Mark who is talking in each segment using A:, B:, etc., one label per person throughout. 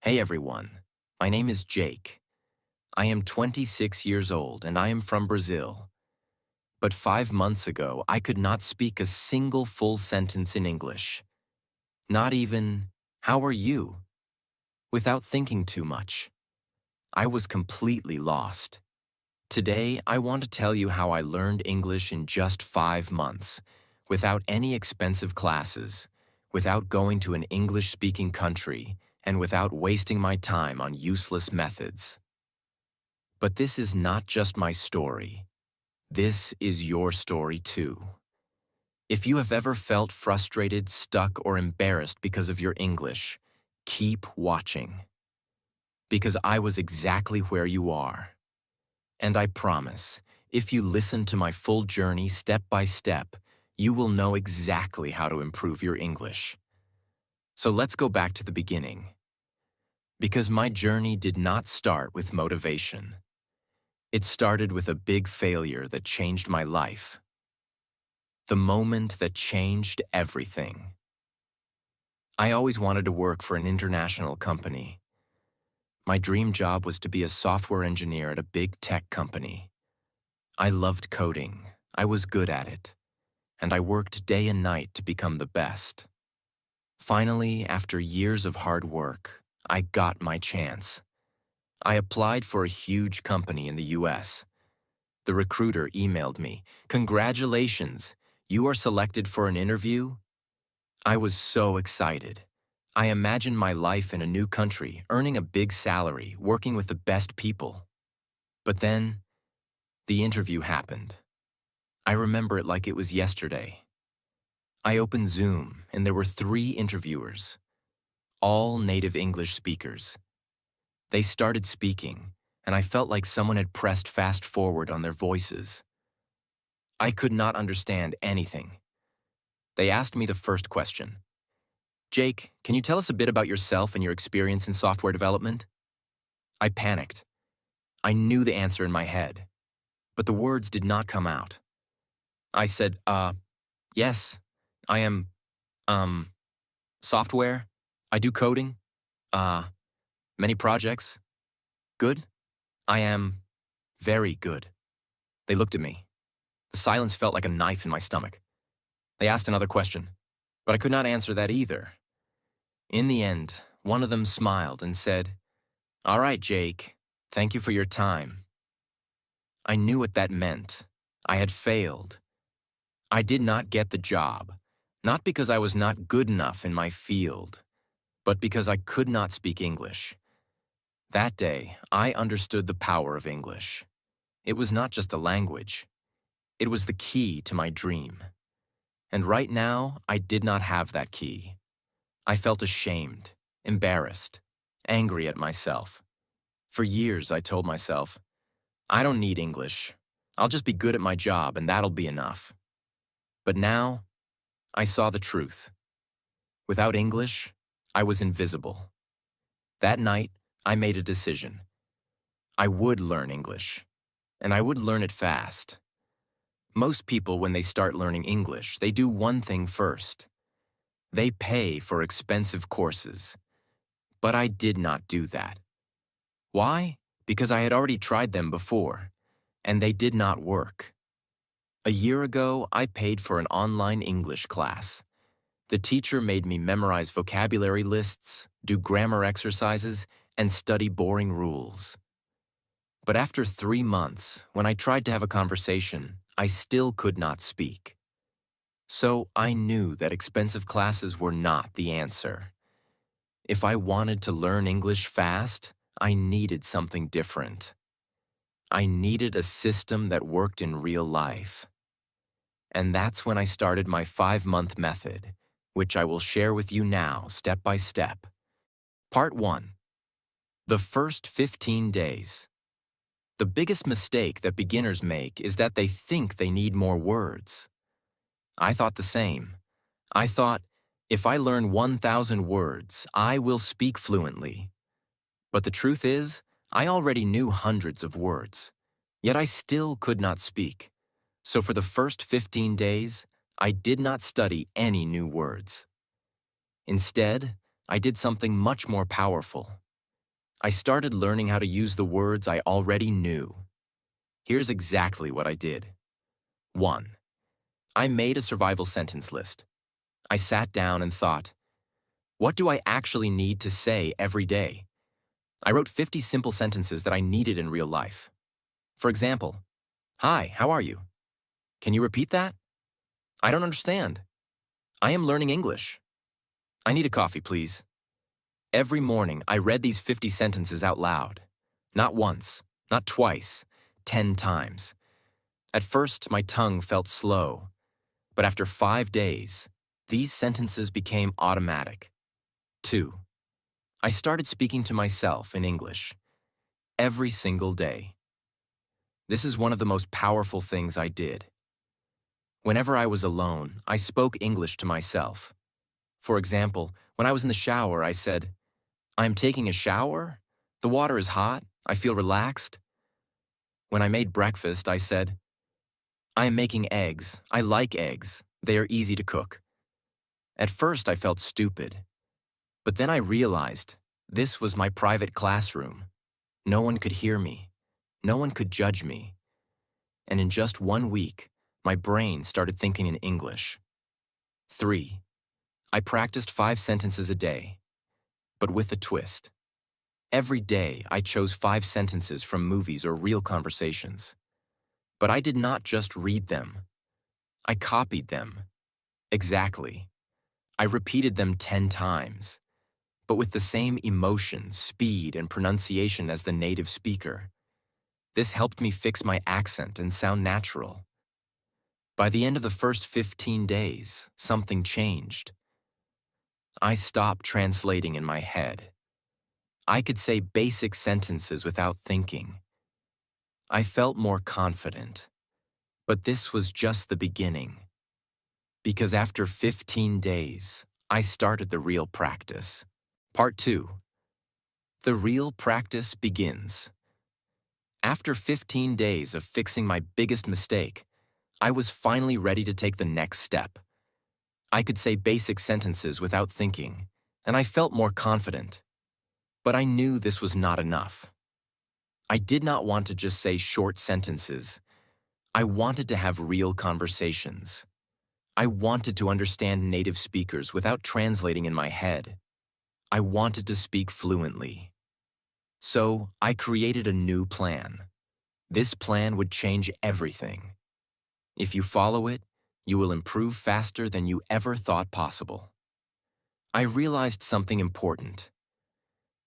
A: Hey everyone, my name is Jake. I am 26 years old and I am from Brazil. But 5 months ago, I could not speak a single full sentence in English. Not even, how are you? Without thinking too much. I was completely lost. Today, I want to tell you how I learned English in just 5 months, without any expensive classes, without going to an English-speaking country, and without wasting my time on useless methods. But this is not just my story. This is your story too. If you have ever felt frustrated, stuck, or embarrassed because of your English, keep watching. Because I was exactly where you are. And I promise, if you listen to my full journey step by step, you will know exactly how to improve your English. So let's go back to the beginning. Because my journey did not start with motivation. It started with a big failure that changed my life. The moment that changed everything. I always wanted to work for an international company. My dream job was to be a software engineer at a big tech company. I loved coding, I was good at it, and I worked day and night to become the best. Finally, after years of hard work, I got my chance. I applied for a huge company in the US. The recruiter emailed me, "Congratulations, you are selected for an interview?" I was so excited. I imagined my life in a new country, earning a big salary, working with the best people. But then, the interview happened. I remember it like it was yesterday. I opened Zoom, and there were 3 interviewers, all native English speakers. They started speaking, and I felt like someone had pressed fast forward on their voices. I could not understand anything. They asked me the first question. "Jake, can you tell us a bit about yourself and your experience in software development?" I panicked. I knew the answer in my head, but the words did not come out. I said, yes, I am, um, software. I do coding. Uh, Many projects. Good. I am very good. They looked at me. The silence felt like a knife in my stomach. They asked another question, but I could not answer that either. In the end, one of them smiled and said, "All right, Jake, thank you for your time." I knew what that meant. I had failed. I did not get the job, not because I was not good enough in my field, but because I could not speak English. That day, I understood the power of English. It was not just a language. It was the key to my dream. And right now, I did not have that key. I felt ashamed, embarrassed, angry at myself. For years, I told myself, I don't need English. I'll just be good at my job and that'll be enough. But now, I saw the truth. Without English, I was invisible. That night, I made a decision. I would learn English, and I would learn it fast. Most people, when they start learning English, they do one thing first. They pay for expensive courses. But I did not do that. Why? Because I had already tried them before, and they did not work. A year ago, I paid for an online English class. The teacher made me memorize vocabulary lists, do grammar exercises, and study boring rules. But after 3 months, when I tried to have a conversation, I still could not speak. So I knew that expensive classes were not the answer. If I wanted to learn English fast, I needed something different. I needed a system that worked in real life. And that's when I started my 5-month method, which I will share with you now, step by step. Part 1. The first 15 days. The biggest mistake that beginners make is that they think they need more words. I thought the same. I thought, if I learn 1,000 words, I will speak fluently. But the truth is, I already knew hundreds of words, yet I still could not speak. So for the first 15 days, I did not study any new words. Instead, I did something much more powerful. I started learning how to use the words I already knew. Here's exactly what I did. 1. I made a survival sentence list. I sat down and thought, what do I actually need to say every day? I wrote 50 simple sentences that I needed in real life. For example, hi, how are you? Can you repeat that? I don't understand. I am learning English. I need a coffee, please. Every morning, I read these 50 sentences out loud. Not once, not twice, 10 times. At first, my tongue felt slow, but after 5 days, these sentences became automatic. 2. I started speaking to myself in English every single day. This is one of the most powerful things I did. Whenever I was alone, I spoke English to myself. For example, when I was in the shower, I said, I am taking a shower. The water is hot. I feel relaxed. When I made breakfast, I said, I am making eggs. I like eggs. They are easy to cook. At first, I felt stupid. But then I realized this was my private classroom. No one could hear me. No one could judge me. And in just 1 week, my brain started thinking in English. 3. I practiced 5 sentences a day, but with a twist. Every day, I chose 5 sentences from movies or real conversations. But I did not just read them. I copied them. Exactly. I repeated them 10 times, but with the same emotion, speed, and pronunciation as the native speaker. This helped me fix my accent and sound natural. By the end of the first 15 days, something changed. I stopped translating in my head. I could say basic sentences without thinking. I felt more confident. But this was just the beginning. Because after 15 days, I started the real practice. Part 2. The real practice begins. After 15 days of fixing my biggest mistake, I was finally ready to take the next step. I could say basic sentences without thinking, and I felt more confident. But I knew this was not enough. I did not want to just say short sentences. I wanted to have real conversations. I wanted to understand native speakers without translating in my head. I wanted to speak fluently. So I created a new plan. This plan would change everything. If you follow it, you will improve faster than you ever thought possible. I realized something important.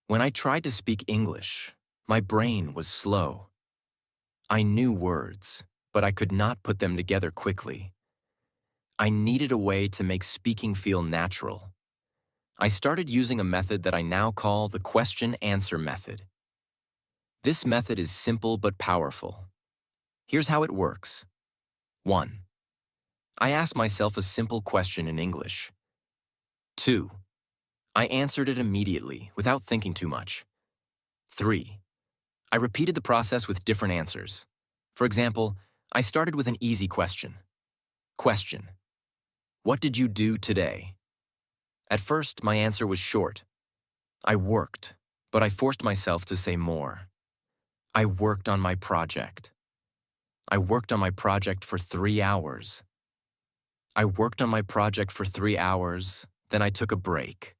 A: When I tried to speak English, my brain was slow. I knew words, but I could not put them together quickly. I needed a way to make speaking feel natural. I started using a method that I now call the question-answer method. This method is simple but powerful. Here's how it works. 1. I asked myself a simple question in English. 2. I answered it immediately, without thinking too much. 3. I repeated the process with different answers. For example, I started with an easy question. Question: what did you do today? At first, my answer was short. I worked, but I forced myself to say more. I worked on my project. I worked on my project for 3 hours. I worked on my project for 3 hours, then I took a break.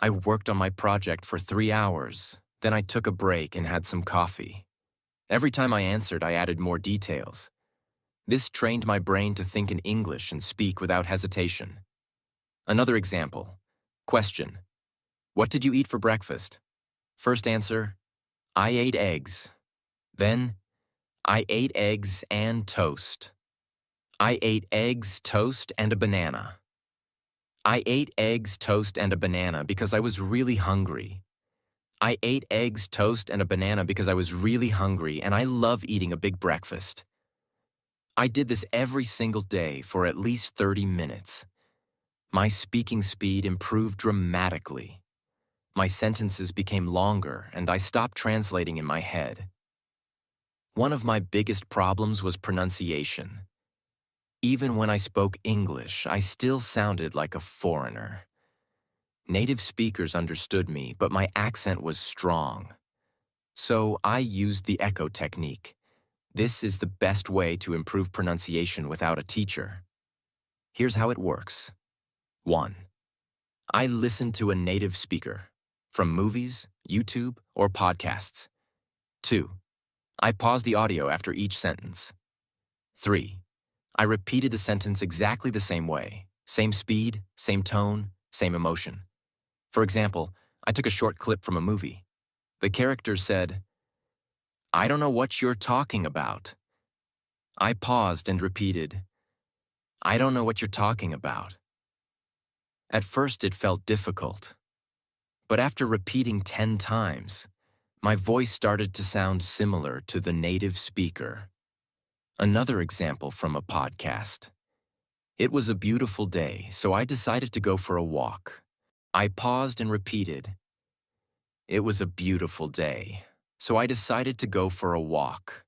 A: I worked on my project for 3 hours, then I took a break and had some coffee. Every time I answered, I added more details. This trained my brain to think in English and speak without hesitation. Another example. Question: what did you eat for breakfast? First answer: I ate eggs. Then, I ate eggs and toast. I ate eggs, toast, and a banana. I ate eggs, toast, and a banana because I was really hungry. I ate eggs, toast, and a banana because I was really hungry, and I love eating a big breakfast. I did this every single day for at least 30 minutes. My speaking speed improved dramatically. My sentences became longer, and I stopped translating in my head. One of my biggest problems was pronunciation. Even when I spoke English, I still sounded like a foreigner. Native speakers understood me, but my accent was strong. So I used the echo technique. This is the best way to improve pronunciation without a teacher. Here's how it works. 1. I listen to a native speaker, from movies, YouTube, or podcasts. 2. I pause the audio after each sentence. 3. I repeated the sentence exactly the same way, same speed, same tone, same emotion. For example, I took a short clip from a movie. The character said, "I don't know what you're talking about." I paused and repeated, "I don't know what you're talking about." At first it felt difficult, but after repeating 10 times, my voice started to sound similar to the native speaker. Another example from a podcast. It was a beautiful day, so I decided to go for a walk. I paused and repeated, "It was a beautiful day, so I decided to go for a walk."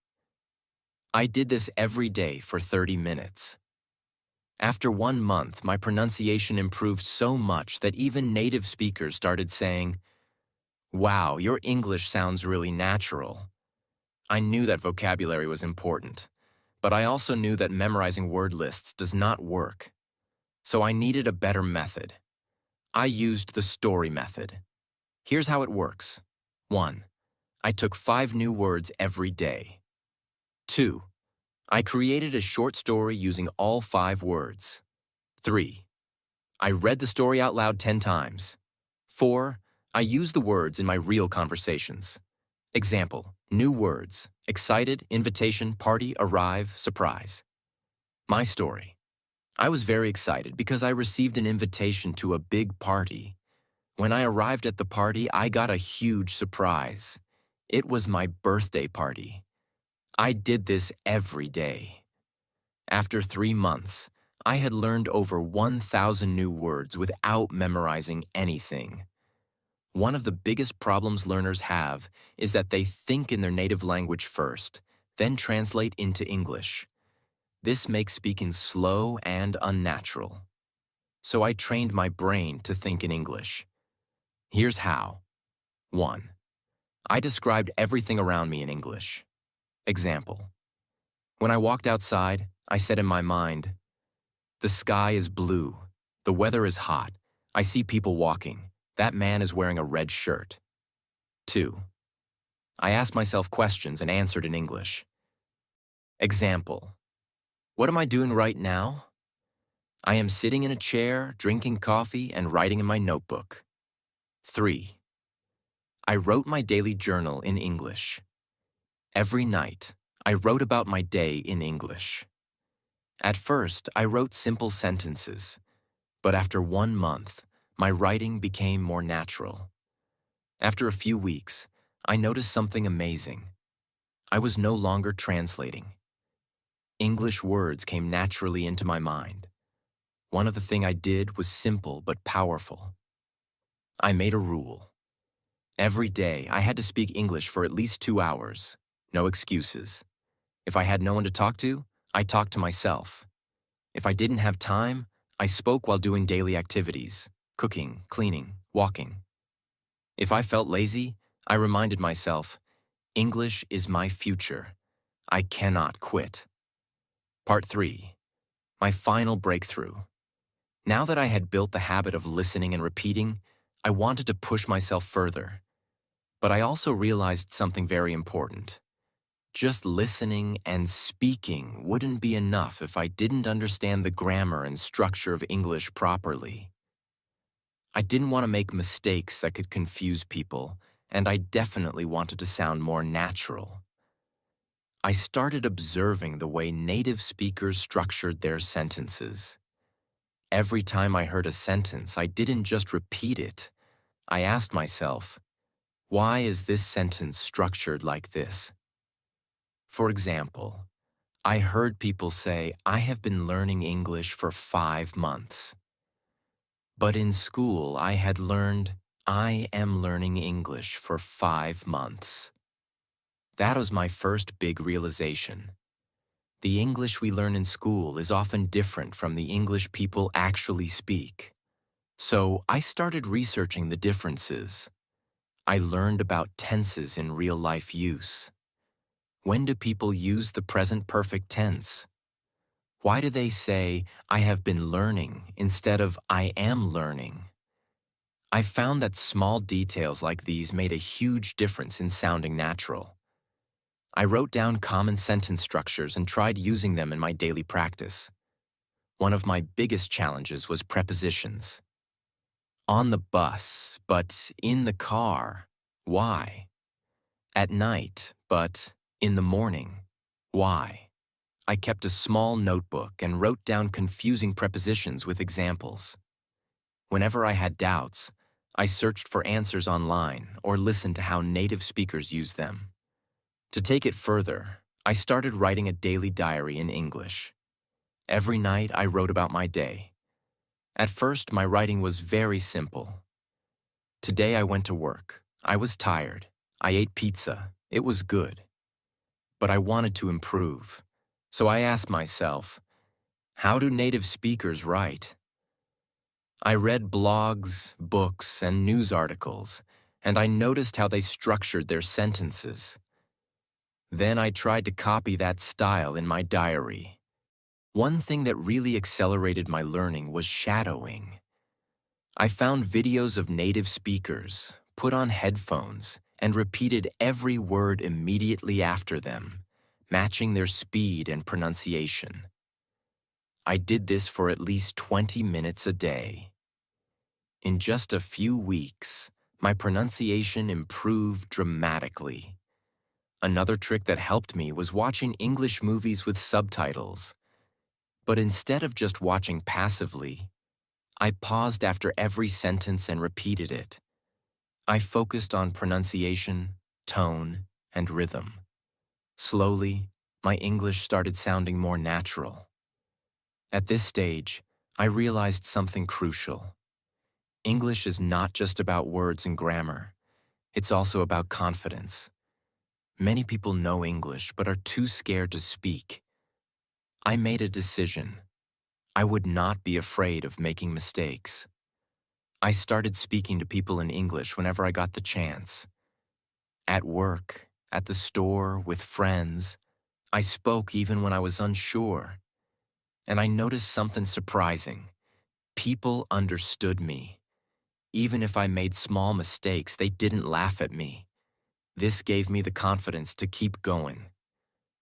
A: I did this every day for 30 minutes. After 1 month, my pronunciation improved so much that even native speakers started saying, "Wow, your English sounds really natural." I knew that vocabulary was important, but I also knew that memorizing word lists does not work. So I needed a better method. I used the story method. Here's how it works. 1. I took 5 new words every day. 2. I created a short story using all 5 words. 3. I read the story out loud 10 times. 4. I used the words in my real conversations. Example, new words: excited, invitation, party, arrive, surprise. My story. I was very excited because I received an invitation to a big party. When I arrived at the party, I got a huge surprise. It was my birthday party. I did this every day. After 3 months, I had learned over 1,000 new words without memorizing anything. One of the biggest problems learners have is that they think in their native language first, then translate into English. This makes speaking slow and unnatural. So I trained my brain to think in English. Here's how. 1. I described everything around me in English. Example. When I walked outside, I said in my mind, "The sky is blue. The weather is hot. I see people walking. That man is wearing a red shirt." 2. I asked myself questions and answered in English. Example. What am I doing right now? I am sitting in a chair, drinking coffee, and writing in my notebook. 3. I wrote my daily journal in English. Every night, I wrote about my day in English. At first, I wrote simple sentences, but after 1 month, my writing became more natural. After a few weeks, I noticed something amazing. I was no longer translating. English words came naturally into my mind. One of the things I did was simple but powerful. I made a rule. Every day, I had to speak English for at least 2 hours. No excuses. If I had no one to talk to, I talked to myself. If I didn't have time, I spoke while doing daily activities, cooking, cleaning, walking. If I felt lazy, I reminded myself, English is my future. I cannot quit. Part 3. My final breakthrough. Now that I had built the habit of listening and repeating, I wanted to push myself further. But I also realized something very important. Just listening and speaking wouldn't be enough if I didn't understand the grammar and structure of English properly. I didn't want to make mistakes that could confuse people, and I definitely wanted to sound more natural. I started observing the way native speakers structured their sentences. Every time I heard a sentence, I didn't just repeat it. I asked myself, why is this sentence structured like this? For example, I heard people say, I have been learning English for 5 months. But in school, I had learned, I am learning English for 5 months. That was my first big realization. The English we learn in school is often different from the English people actually speak. So I started researching the differences. I learned about tenses in real-life use. When do people use the present perfect tense? Why do they say, I have been learning instead of I am learning? I found that small details like these made a huge difference in sounding natural. I wrote down common sentence structures and tried using them in my daily practice. One of my biggest challenges was prepositions. On the bus, but in the car. Why? At night, but in the morning. Why? I kept a small notebook and wrote down confusing prepositions with examples. Whenever I had doubts, I searched for answers online or listened to how native speakers use them. To take it further, I started writing a daily diary in English. Every night I wrote about my day. At first, my writing was very simple. Today I went to work. I was tired. I ate pizza. It was good. But I wanted to improve. So I asked myself, how do native speakers write? I read blogs, books, and news articles, and I noticed how they structured their sentences. Then I tried to copy that style in my diary. One thing that really accelerated my learning was shadowing. I found videos of native speakers, put on headphones, and repeated every word immediately after them, matching their speed and pronunciation. I did this for at least 20 minutes a day. In just a few weeks, my pronunciation improved dramatically. Another trick that helped me was watching English movies with subtitles. But instead of just watching passively, I paused after every sentence and repeated it. I focused on pronunciation, tone, and rhythm. Slowly, my English started sounding more natural. At this stage, I realized something crucial. English is not just about words and grammar. It's also about confidence. Many people know English but are too scared to speak. I made a decision. I would not be afraid of making mistakes. I started speaking to people in English whenever I got the chance. At work, at the store, with friends, I spoke even when I was unsure. And I noticed something surprising. People understood me. Even if I made small mistakes, they didn't laugh at me. This gave me the confidence to keep going.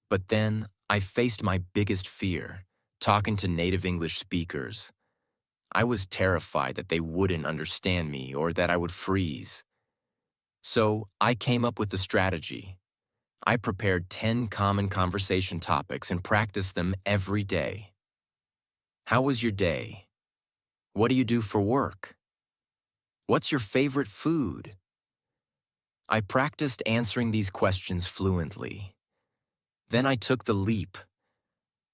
A: But then, I faced my biggest fear, talking to native English speakers. I was terrified that they wouldn't understand me or that I would freeze. So, I came up with a strategy. I prepared 10 common conversation topics and practiced them every day. How was your day? What do you do for work? What's your favorite food? I practiced answering these questions fluently. Then I took the leap.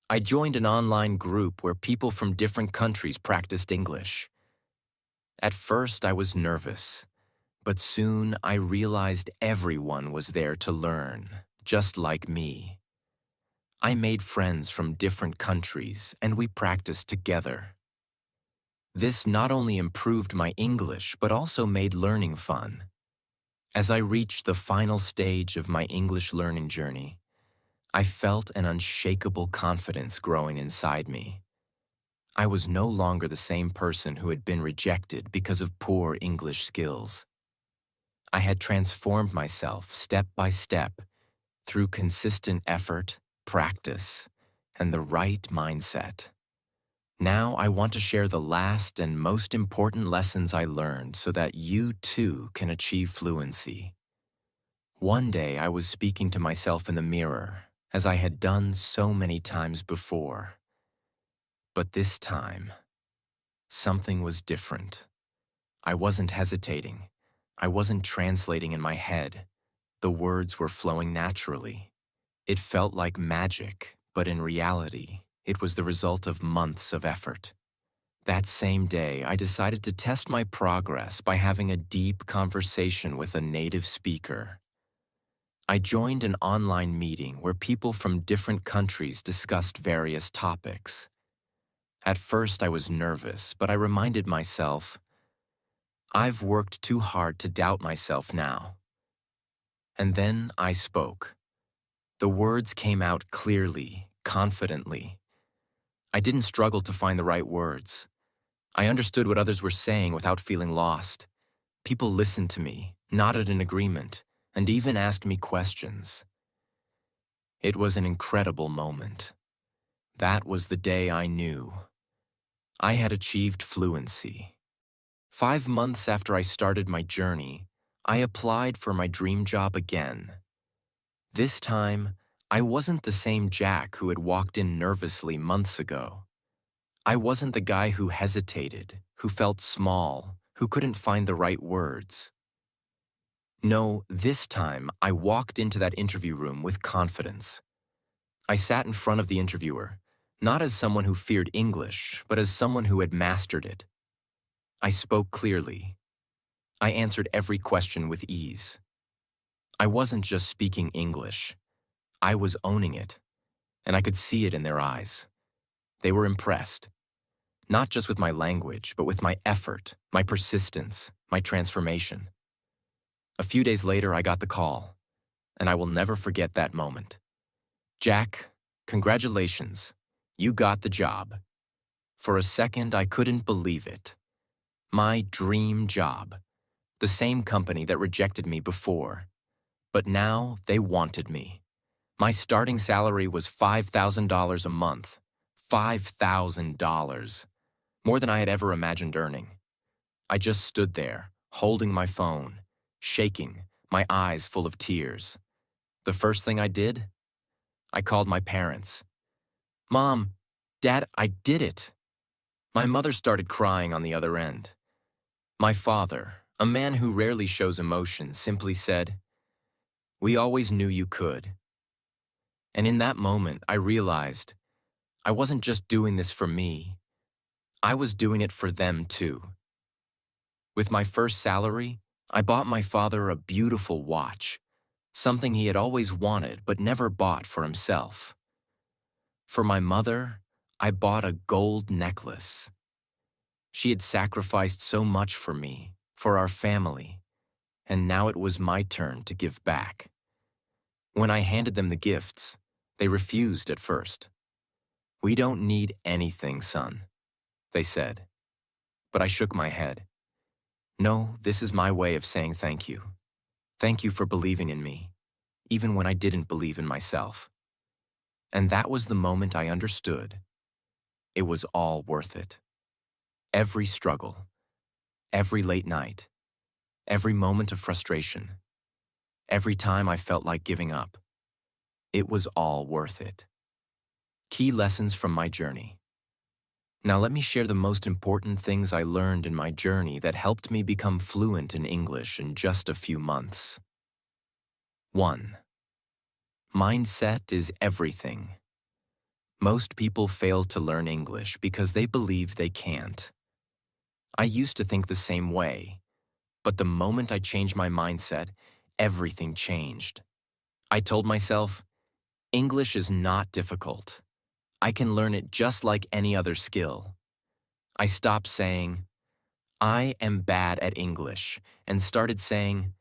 A: I joined an online group where people from different countries practiced English. At first, I was nervous, but soon I realized everyone was there to learn, just like me. I made friends from different countries, and we practiced together. This not only improved my English, but also made learning fun. As I reached the final stage of my English learning journey, I felt an unshakable confidence growing inside me. I was no longer the same person who had been rejected because of poor English skills. I had transformed myself step by step through consistent effort, practice, and the right mindset. Now I want to share the last and most important lessons I learned so that you too can achieve fluency. One day I was speaking to myself in the mirror, as I had done so many times before. But this time, something was different. I wasn't hesitating. I wasn't translating in my head. The words were flowing naturally. It felt like magic, but in reality, it was the result of months of effort. That same day, I decided to test my progress by having a deep conversation with a native speaker. I joined an online meeting where people from different countries discussed various topics. At first, I was nervous, but I reminded myself, I've worked too hard to doubt myself now. And then I spoke. The words came out clearly, confidently. I didn't struggle to find the right words. I understood what others were saying without feeling lost. People listened to me, nodded in agreement, and even asked me questions. It was an incredible moment. That was the day I knew I had achieved fluency. 5 months after I started my journey, I applied for my dream job again. This time, I wasn't the same Jack who had walked in nervously months ago. I wasn't the guy who hesitated, who felt small, who couldn't find the right words. No, this time I walked into that interview room with confidence. I sat in front of the interviewer, not as someone who feared English, but as someone who had mastered it. I spoke clearly. I answered every question with ease. I wasn't just speaking English. I was owning it, and I could see it in their eyes. They were impressed, not just with my language, but with my effort, my persistence, my transformation. A few days later, I got the call, and I will never forget that moment. Jack, congratulations. You got the job. For a second, I couldn't believe it. My dream job. The same company that rejected me before. But now they wanted me. My starting salary was $5,000 a month. $5,000. More than I had ever imagined earning. I just stood there, holding my phone, shaking, my eyes full of tears. The first thing I did? I called my parents. Mom, Dad, I did it. My mother started crying on the other end. My father, a man who rarely shows emotion, simply said, "We always knew you could." And in that moment, I realized I wasn't just doing this for me. I was doing it for them too. With my first salary, I bought my father a beautiful watch, something he had always wanted but never bought for himself. For my mother, I bought a gold necklace. She had sacrificed so much for me, for our family, and now it was my turn to give back. When I handed them the gifts, they refused at first. "We don't need anything, son," they said. But I shook my head. "No, this is my way of saying thank you. Thank you for believing in me, even when I didn't believe in myself." And that was the moment I understood. It was all worth it. Every struggle, every late night, every moment of frustration, every time I felt like giving up. It was all worth it. Key lessons from my journey. Now let me share the most important things I learned in my journey that helped me become fluent in English in just a few months. 1. Mindset is everything. Most people fail to learn English because they believe they can't. I used to think the same way, but the moment I changed my mindset, everything changed. I told myself, English is not difficult. I can learn it just like any other skill. I stopped saying, "I am bad at English," and started saying,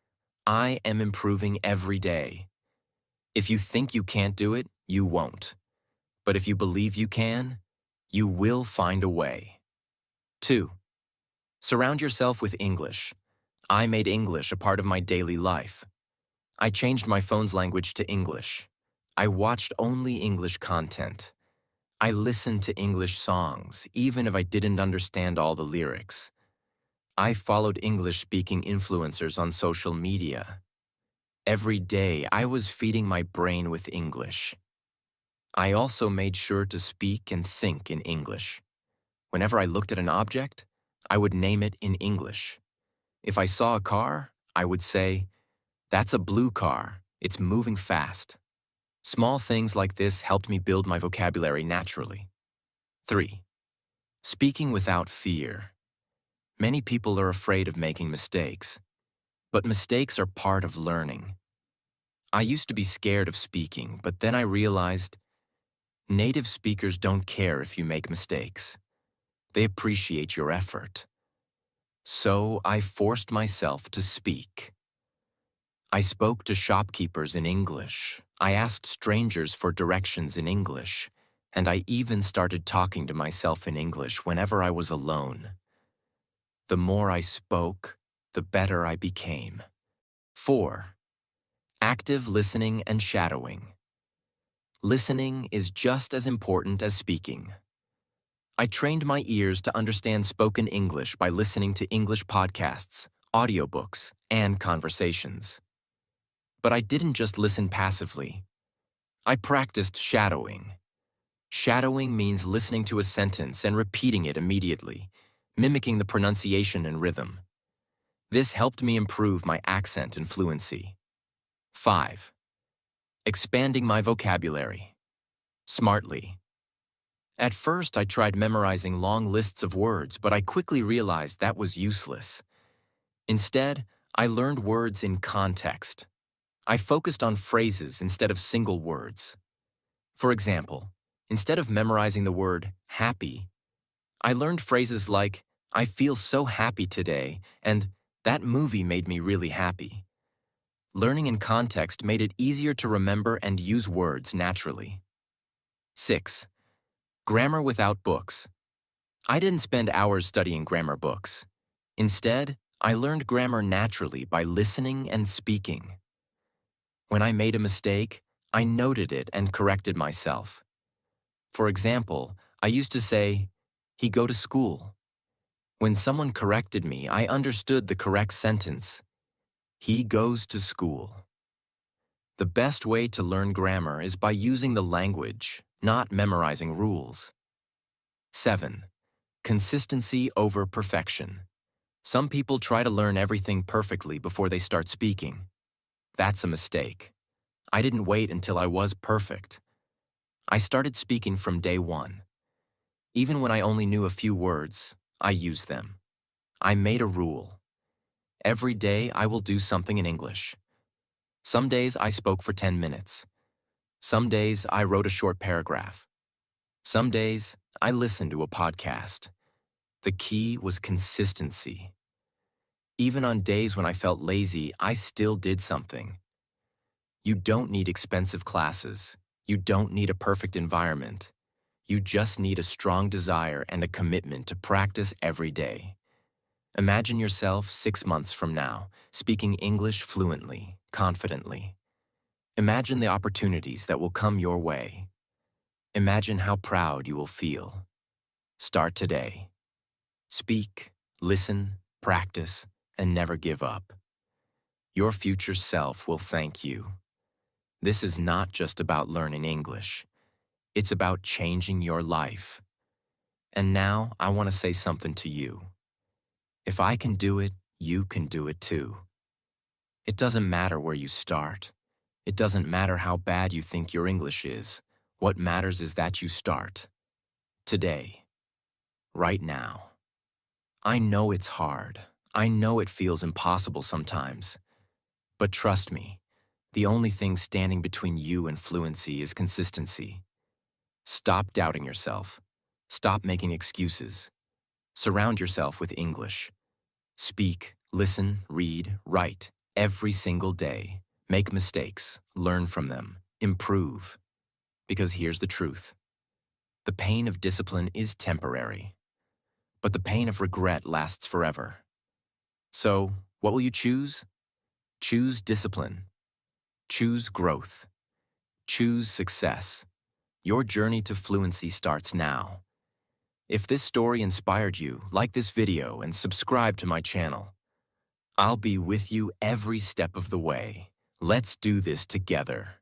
A: "I am improving every day." If you think you can't do it, you won't. But if you believe you can, you will find a way. 2. Surround yourself with English. I made English a part of my daily life. I changed my phone's language to English. I watched only English content. I listened to English songs, even if I didn't understand all the lyrics. I followed English-speaking influencers on social media. Every day, I was feeding my brain with English. I also made sure to speak and think in English. Whenever I looked at an object, I would name it in English. If I saw a car, I would say, "That's a blue car. It's moving fast." Small things like this helped me build my vocabulary naturally. 3. Speaking without fear. Many people are afraid of making mistakes, but mistakes are part of learning. I used to be scared of speaking, but then I realized native speakers don't care if you make mistakes. They appreciate your effort. So I forced myself to speak. I spoke to shopkeepers in English. I asked strangers for directions in English. And I even started talking to myself in English whenever I was alone. The more I spoke, the better I became. 4. Active listening and shadowing. Listening is just as important as speaking. I trained my ears to understand spoken English by listening to English podcasts, audiobooks, and conversations. But I didn't just listen passively. I practiced shadowing. Shadowing means listening to a sentence and repeating it immediately, mimicking the pronunciation and rhythm. This helped me improve my accent and fluency. 5. Expanding my vocabulary. Smartly. At first, I tried memorizing long lists of words, but I quickly realized that was useless. Instead, I learned words in context. I focused on phrases instead of single words. For example, instead of memorizing the word happy, I learned phrases like, I feel so happy today, and that movie made me really happy. Learning in context made it easier to remember and use words naturally. 6. Grammar without books. I didn't spend hours studying grammar books. Instead, I learned grammar naturally by listening and speaking. When I made a mistake, I noted it and corrected myself. For example, I used to say, he go to school. When someone corrected me, I understood the correct sentence. He goes to school. The best way to learn grammar is by using the language, not memorizing rules. 7. Consistency over perfection. Some people try to learn everything perfectly before they start speaking. That's a mistake. I didn't wait until I was perfect. I started speaking from day one. Even when I only knew a few words, I used them. I made a rule. Every day I will do something in English. Some days I spoke for 10 minutes. Some days I wrote a short paragraph. Some days I listened to a podcast. The key was consistency. Even on days when I felt lazy, I still did something. You don't need expensive classes. You don't need a perfect environment. You just need a strong desire and a commitment to practice every day. Imagine yourself 6 months from now, speaking English fluently, confidently. Imagine the opportunities that will come your way. Imagine how proud you will feel. Start today. Speak, listen, practice, and never give up. Your future self will thank you. This is not just about learning English. It's about changing your life. And now I want to say something to you. If I can do it, you can do it too. It doesn't matter where you start. It doesn't matter how bad you think your English is. What matters is that you start. Today. Right now. I know it's hard. I know it feels impossible sometimes. But trust me, the only thing standing between you and fluency is consistency. Stop doubting yourself. Stop making excuses. Surround yourself with English. Speak, listen, read, write, every single day. Make mistakes, learn from them, improve. Because here's the truth. The pain of discipline is temporary, but the pain of regret lasts forever. So, what will you choose? Choose discipline. Choose growth. Choose success. Your journey to fluency starts now. If this story inspired you, like this video and subscribe to my channel. I'll be with you every step of the way. Let's do this together.